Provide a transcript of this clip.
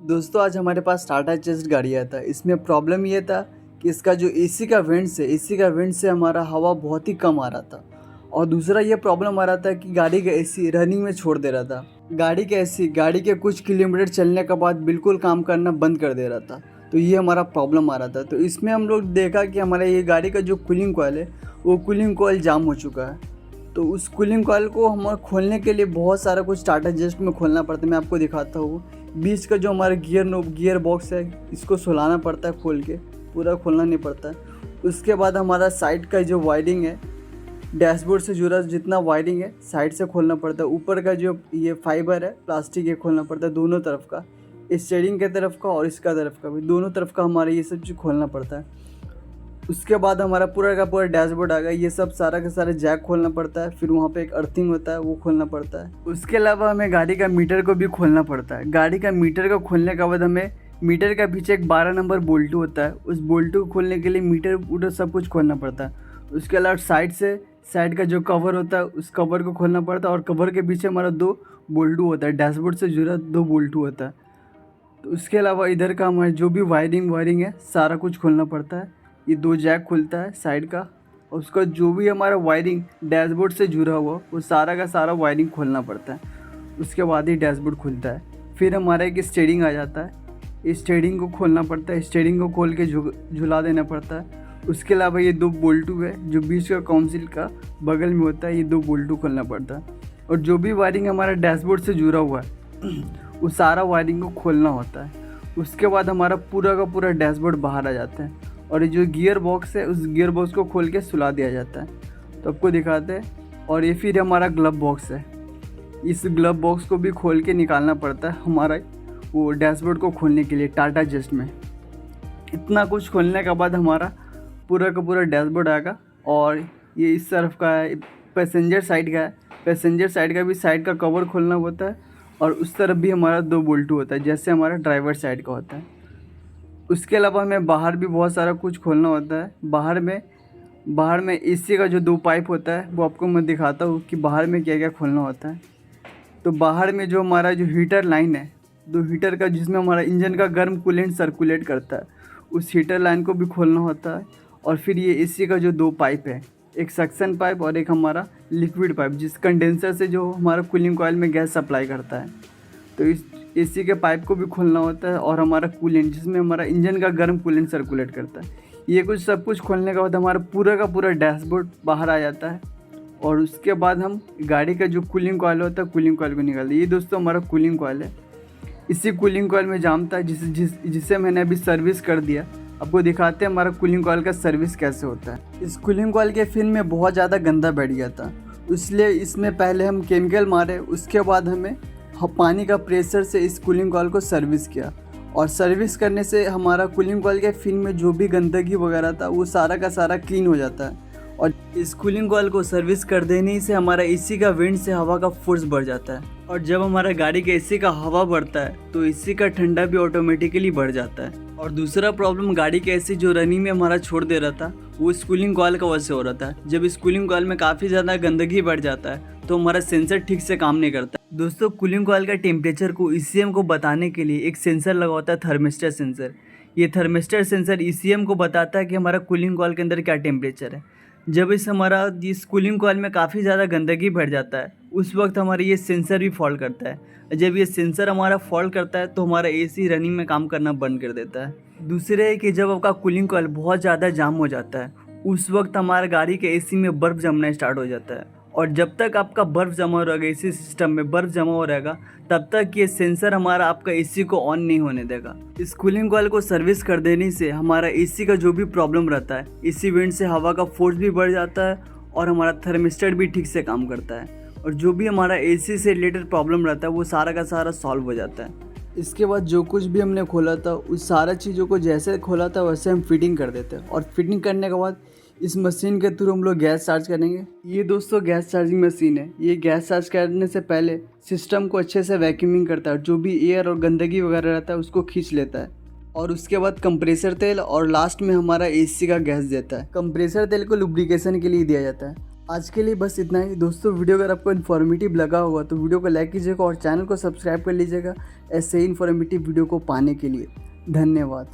दोस्तों आज हमारे पास टाटा जस्ट गाड़ी आया था। इसमें प्रॉब्लम ये था कि इसका जो एसी का वेंट से हमारा हवा बहुत ही कम आ रहा था। और दूसरा ये प्रॉब्लम आ रहा था कि गाड़ी का एसी रनिंग में छोड़ दे रहा था। गाड़ी का एसी गाड़ी के कुछ किलोमीटर चलने के बाद बिल्कुल काम करना बंद कर दे रहा था। तो ये हमारा प्रॉब्लम आ रहा था। तो इसमें हम लोग देखा कि हमारा ये गाड़ी का जो कूलिंग कॉइल है वो कूलिंग कॉइल जाम हो चुका है। तो उस कूलिंग कॉइल को हम खोलने के लिए बहुत सारा कुछ टाटा जस्ट में खोलना पड़ता है। मैं आपको दिखाता हूँ। बीच का जो हमारा गियर बॉक्स है इसको सुलाना पड़ता है, खोल के पूरा खोलना नहीं पड़ता है। उसके बाद हमारा साइड का जो वायरिंग है, डैशबोर्ड से जुड़ा जितना वायरिंग है साइड से खोलना पड़ता है। ऊपर का जो ये फाइबर है प्लास्टिक, ये खोलना पड़ता है दोनों तरफ का, स्टीयरिंग के तरफ का और इसका तरफ का भी, दोनों तरफ का हमारा ये सब चीज़ खोलना पड़ता है। उसके बाद हमारा पूरा का पूरा डैशबोर्ड आ गया। ये सब सारा का सारा जैक खोलना पड़ता है। फिर वहाँ पे एक अर्थिंग होता है वो खोलना पड़ता है। उसके अलावा हमें गाड़ी का मीटर को भी खोलना पड़ता है। गाड़ी का मीटर को खोलने के बाद हमें मीटर का पीछे एक 12 नंबर बोल्टू होता है, उस बोल्टू को खोलने के लिए मीटर वूटर सब कुछ खोलना पड़ता है। उसके अलावा साइड का जो कवर होता है उस कवर को खोलना पड़ता है। और कवर के पीछे हमारा 2 बोल्टू होता है, डैशबोर्ड से जुड़ा 2 बोल्टू होता है। तो उसके अलावा इधर का हमारा जो भी वायरिंग है सारा कुछ खोलना पड़ता है। ये 2 जैक खुलता है साइड का, और उसका जो भी हमारा वायरिंग डैशबोर्ड से जुड़ा हुआ वो सारा का सारा वायरिंग खोलना पड़ता है। उसके बाद ही डैशबोर्ड खुलता है। फिर हमारा एक स्टीयरिंग आ जाता है, इस स्टीयरिंग को खोलना पड़ता है। स्टीयरिंग को खोल के झुला देना पड़ता है। उसके अलावा ये 2 बोल्टू है जो बीच का काउंसिल का बगल में होता है, ये 2 बोल्टू खोलना पड़ता है। और जो भी वायरिंग हमारा डैशबोर्ड से जुड़ा हुआ है वो सारा वायरिंग को खोलना होता है। उसके बाद हमारा पूरा का पूरा डैशबोर्ड बाहर आ जाता है। और ये जो गियर बॉक्स है उस गियर बॉक्स को खोल के सुला दिया जाता है। तो आपको दिखाते हैं। और ये फिर हमारा ग्लव बॉक्स है, इस ग्लव बॉक्स को भी खोल के निकालना पड़ता है हमारा वो डैशबोर्ड को खोलने के लिए टाटा जस्ट में। इतना कुछ खोलने के बाद हमारा पूरा का पूरा डैशबोर्ड आएगा। और ये इस तरफ का है, पैसेंजर साइड का है। पैसेंजर साइड का भी साइड का कवर खोलना होता है। और उस तरफ भी हमारा 2 बोल्टू होता है जैसे हमारा ड्राइवर साइड का होता है। उसके अलावा हमें बाहर भी बहुत सारा कुछ खोलना होता है। बाहर में एसी का जो 2 पाइप होता है वो आपको मैं दिखाता हूँ कि बाहर में क्या क्या खोलना होता है। तो बाहर में जो हमारा जो हीटर लाइन है, 2 हीटर का जिसमें हमारा इंजन का गर्म कूलेंट सर्कुलेट करता है, उस हीटर लाइन को भी खोलना होता है। और फिर ये एसी का जो 2 पाइप है, एक सक्शन पाइप और एक हमारा लिक्विड पाइप जिस कंडेंसर से जो हमारा कूलिंग कॉइल में गैस सप्लाई करता है, तो इस एसी के पाइप को भी खोलना होता है। और हमारा कूलेंट जिसमें हमारा इंजन का गर्म कूलेंट सर्कुलेट करता है, ये सब कुछ खोलने के बाद हमारा पूरा का पूरा डैशबोर्ड बाहर आ जाता है। और उसके बाद हम गाड़ी का जो कूलिंग कॉइल होता है कूलिंग कॉइल को निकालते हैं। ये दोस्तों हमारा कूलिंग कॉइल है। इसी कूलिंग कॉइल में जाम था जिसे मैंने अभी सर्विस कर दिया। आपको दिखाते हैं हमारा कूलिंग कॉइल का सर्विस कैसे होता है। इस कूलिंग कॉइल के फिन में बहुत ज़्यादा गंदा बैठ गया था, इसलिए इसमें पहले हम केमिकल मारे। उसके बाद हमें पानी का प्रेशर से इस कूलिंग कॉइल को सर्विस किया। और सर्विस करने से हमारा कूलिंग कॉइल के फिन में जो भी गंदगी वगैरह था वो सारा का सारा क्लीन हो जाता है। और इस कूलिंग कॉइल को सर्विस कर देने से हमारा एसी का वेंट से हवा का फोर्स बढ़ जाता है। और जब हमारा गाड़ी के एसी का हवा बढ़ता है तो एसी का ठंडा भी ऑटोमेटिकली बढ़ जाता है। और दूसरा प्रॉब्लम गाड़ी के एसी जो रनिंग में हमारा छोड़ दे रहा था वो इस कूलिंग कॉइल का वजह से हो रहा था। जब इस कूलिंग कॉइल में काफ़ी ज़्यादा गंदगी बढ़ जाता है तो हमारा सेंसर ठीक से काम नहीं करता। दोस्तों कूलिंग कॉइल का टेम्परेचर को ईसीएम को बताने के लिए एक सेंसर लगा होता है, थर्मिस्टर सेंसर। ये थर्मिस्टर सेंसर ईसीएम को बताता है कि हमारा कूलिंग कॉइल के अंदर क्या टेम्परेचर है। जब इस कूलिंग कॉइल में काफ़ी ज़्यादा गंदगी भर जाता है उस वक्त हमारा ये सेंसर भी फॉल्ट करता है। जब ये सेंसर हमारा फॉल्ट करता है तो हमारा एसी रनिंग में काम करना बंद कर देता है। दूसरे है कि जब आपका कूलिंग कॉइल बहुत ज़्यादा जाम हो जाता है उस वक्त हमारा गाड़ी के एसी में बर्फ़ जमना स्टार्ट हो जाता है। और जब तक आपका बर्फ़ जमा हो रहेगा, एसी सिस्टम में बर्फ़ जमा हो रहेगा, तब तक ये सेंसर हमारा आपका एसी को ऑन नहीं होने देगा। इस कूलिंग कॉइल को सर्विस कर देने से हमारा एसी का जो भी प्रॉब्लम रहता है, एसी वेंट से हवा का फोर्स भी बढ़ जाता है और हमारा थर्मिस्टर भी ठीक से काम करता है। और जो भी हमारा एसी से रिलेटेड प्रॉब्लम रहता है वो सारा का सारा सॉल्व हो जाता है। इसके बाद जो कुछ भी हमने खोला था उस सारा चीज़ों को जैसे खोला था वैसे हम फिटिंग कर देते हैं। और फिटिंग करने के बाद इस मशीन के थ्रू हम लोग गैस चार्ज करेंगे। ये दोस्तों गैस चार्जिंग मशीन है। ये गैस चार्ज करने से पहले सिस्टम को अच्छे से वैक्यूमिंग करता है, जो भी एयर और गंदगी वगैरह रहता है उसको खींच लेता है। और उसके बाद कंप्रेसर तेल और लास्ट में हमारा एसी का गैस देता है। कंप्रेसर तेल को लुब्रिकेशन के लिए दिया जाता है। आज के लिए बस इतना ही दोस्तों। वीडियो अगर आपको इन्फॉर्मेटिव लगा होगा तो वीडियो को लाइक कीजिएगा और चैनल को सब्सक्राइब कर लीजिएगा ऐसे ही इन्फॉर्मेटिव वीडियो को पाने के लिए। धन्यवाद।